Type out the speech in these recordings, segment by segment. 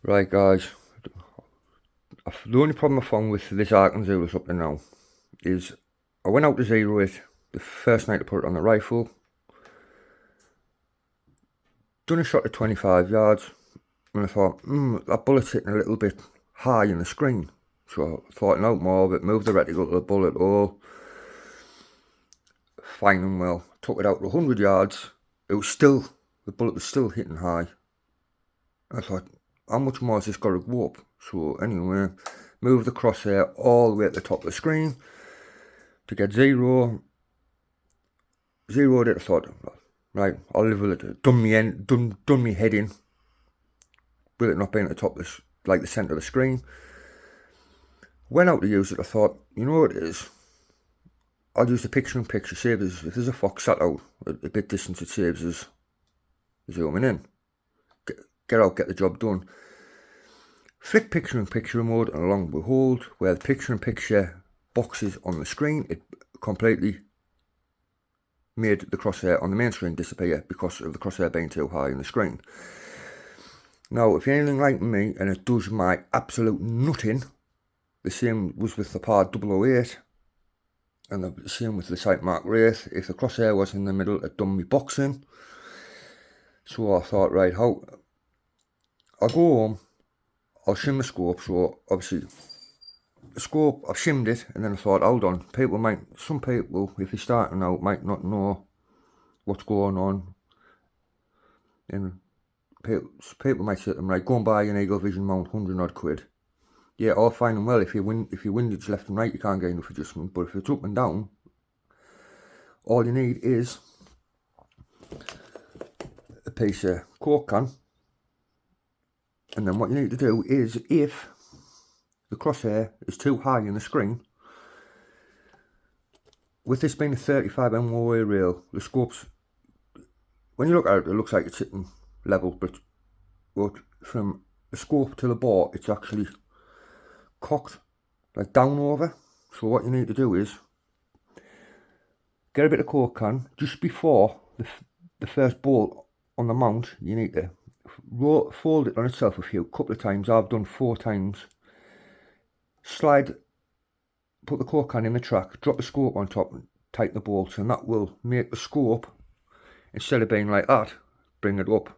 Right guys, the only problem I found with this arken zulus up to now is I went out to zero it the first night to put it on the rifle, done a shot at 25 yards, and I thought, that bullet's hitting a little bit high in the screen. So I thought out more of it, moved the reticle to the bullet hole, fine and well. Took it out to 100 yards, the bullet was still hitting high. I thought, how much more has this got to go up? So anyway, moved the crosshair all the way at the top of the screen to get zeroed it. I thought, right, I'll live with it. Done me head in with it not being at the top of the centre of the screen. Went out to use it. I thought, you know what it is, I'll use the picture-in-picture. Saves if there's a fox sat out a bit distance, it saves us zooming in. Get out, get the job done. Flick picture-in-picture mode, and along behold, where the picture-in-picture box is on the screen, it completely made the crosshair on the main screen disappear because of the crosshair being too high in the screen. Now, if you're anything like me, and it does my absolute nutting, the same was with the PAR 008, and the same with the Sightmark Wraith. If the crosshair was in the middle, it done me boxing. So I thought, right, I'll go home, I'll shim the scope. So obviously the scope, I've shimmed it, and then I thought, hold on, some people, if you're starting out, might not know what's going on, and people might say to them, right, go and buy an Eagle Vision mount, 100 odd quid. Yeah, all fine and well. If your windage left and right, you can't get enough adjustment, but if it's up and down, all you need is a piece of Coke can. And then what you need to do is, if the crosshair is too high in the screen, with this being a 35 MOA rail, the scope's, when you look at it, it looks like it's sitting level, but from the scope to the bore, it's actually cocked, like down over. So what you need to do is get a bit of Coke can just before the first bolt on the mount. You need to fold it on itself a couple of times. I've done 4 times. Put the Coke can in the track, drop the scope on top and tighten the bolts, and that will make the scope, instead of being like that, bring it up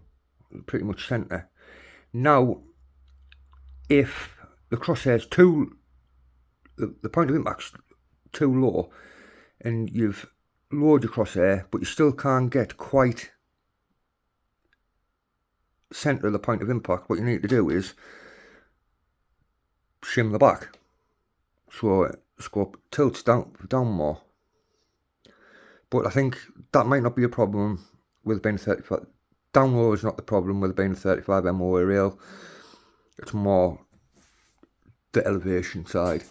pretty much centre. Now, if the crosshair's the point of impact's too low, and you've lowered your crosshair, but you still can't get quite centre of the point of impact, what you need to do is shim the back, so the scope tilts down more. But I think that might not be a problem with being 35. Down low is not the problem with being a 35 MOA rail. It's more the elevation side.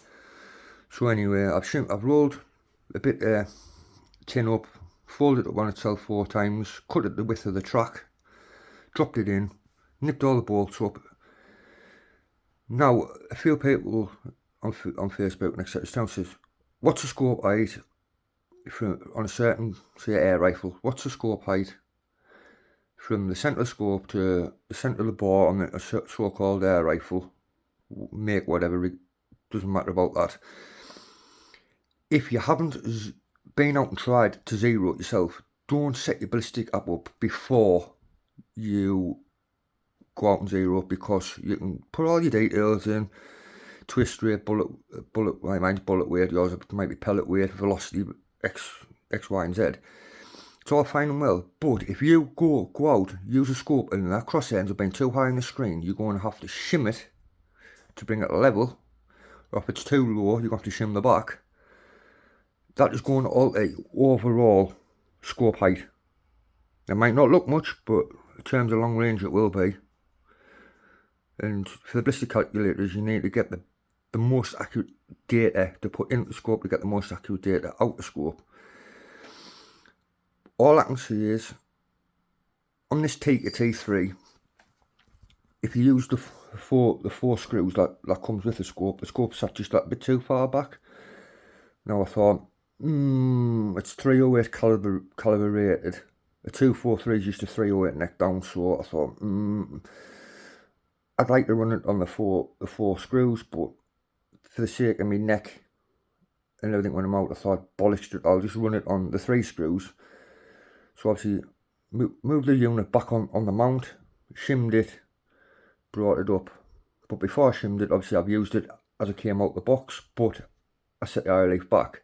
So anyway, I've rolled a bit tin up, folded it up on itself 4 times, cut it the width of the track, dropped it in, nipped all the bolts up. Now, a few people on Facebook and etc. says, what's the scope height on a certain, say, air rifle? What's the scope height from the centre of the scope to the centre of the bore on a so-called air rifle? Make whatever, it doesn't matter about that. If you haven't been out and tried to zero it yourself, don't set your ballistic up before you go out and zero it, because you can put all your details in, twist rate, bullet, mine's bullet weight, yours might be pellet weight, velocity, X, Y, and Z. It's all fine and well, but if you go out, use a scope, and that crosshair ends up being too high on the screen, you're going to have to shim it to bring it level, or if it's too low, you're going to have to shim the back. That is going to alter overall scope height. It might not look much, but in terms of long range, it will be. And for the ballistic calculators, you need to get the most accurate data to put into the scope to get the most accurate data out the scope. All I can say is, on this Tika T3, if you use the four screws that comes with the scope's sat just that bit too far back. Now I thought, it's 308 caliber rated. A 243 is just a 308 neck down, so I thought, I'd like to run it on the four screws, but for the sake of my neck and everything when I'm out, I thought, bollocks it, I'll just run it on the 3 screws. So obviously move the unit back on the mount, shimmed it, brought it up. But before I shimmed it, obviously I've used it as it came out the box, but I set the eye relief back.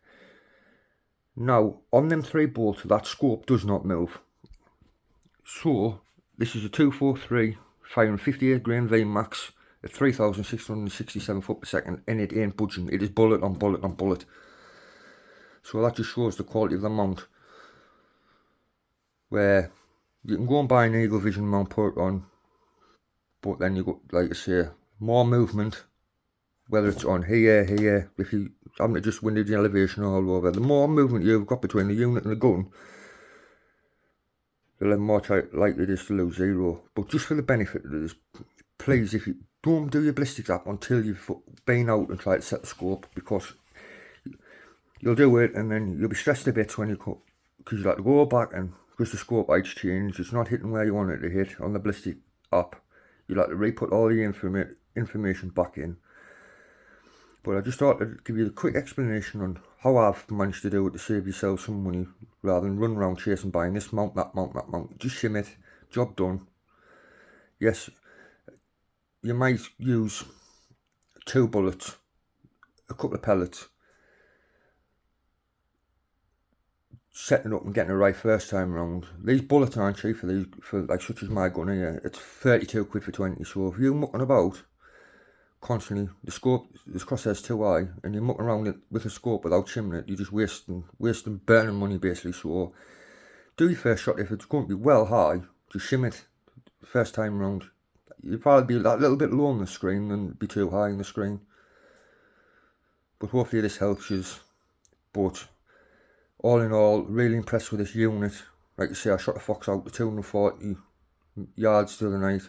Now on them 3 bolts, that scope does not move. So this is a 243 firing 58 grain VMAX at 3,667 foot per second, and it ain't budging. It is bullet on bullet on bullet. So that just shows the quality of the mount, where you can go and buy an Eagle Vision mount, put it on, but then you got, like I say, more movement, whether it's on here, if you haven't to just windage the elevation all over, the more movement you've got between the unit and the gun, the more likely it is to lose zero. But just for the benefit of this, please, if you don't do your ballistics up until you've been out and tried to set the scope, because you'll do it and then you'll be stressed a bit when you cut, because you like to go back and because the scope height's changed, it's not hitting where you want it to hit on the ballistic app. You like to re-put all the information back in. But I just thought I'd give you a quick explanation on how I've managed to do it to save yourself some money, rather than run around chasing buying this mount, that mount, that mount. Just shim it, job done. Yes, you might use 2 bullets, a couple of pellets, setting up and getting it right first time round. These bullets aren't cheap for these, for like such as my gun here. It's 32 quid for 20. So if you're mucking about constantly, the scope, this crosshair's too high, and you're mucking around it with a scope without shimming it, you're just wasting burning money basically. So do your first shot. If it's going to be well high, just shim it first time round. You'll probably be that little bit low on the screen and be too high on the screen. But hopefully this helps you. But all in all, really impressed with this unit. Like I say, I shot the Fox out to 240 yards the other night.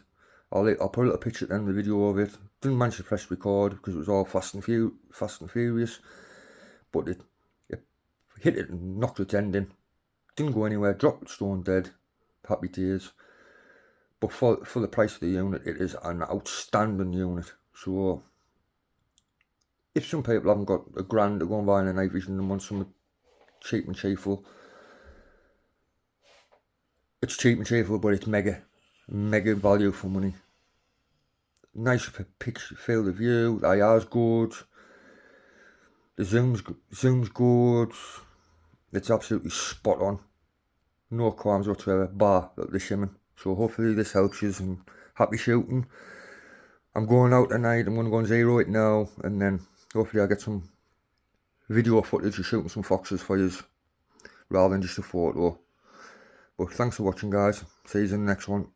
I'll put a little picture at the end of the video of it. Didn't manage to press record because it was all fast and furious. But it hit it and knocked its end in. Didn't go anywhere, dropped it stone dead. Happy tears. But for the price of the unit, it is an outstanding unit. So if some people haven't got a grand to go and buy a night vision and want something cheap and cheerful, it's cheap and cheerful, but it's mega value for money. Nice picture field of view, the IR's good, the zoom's good, it's absolutely spot on, no qualms whatsoever, bar the shimming. So hopefully this helps you, and happy shooting. I'm going out tonight, I'm going to go and zero it now, and then hopefully I'll get some video footage of shooting some foxes for you, rather than just a photo. But thanks for watching, guys. See you in the next one.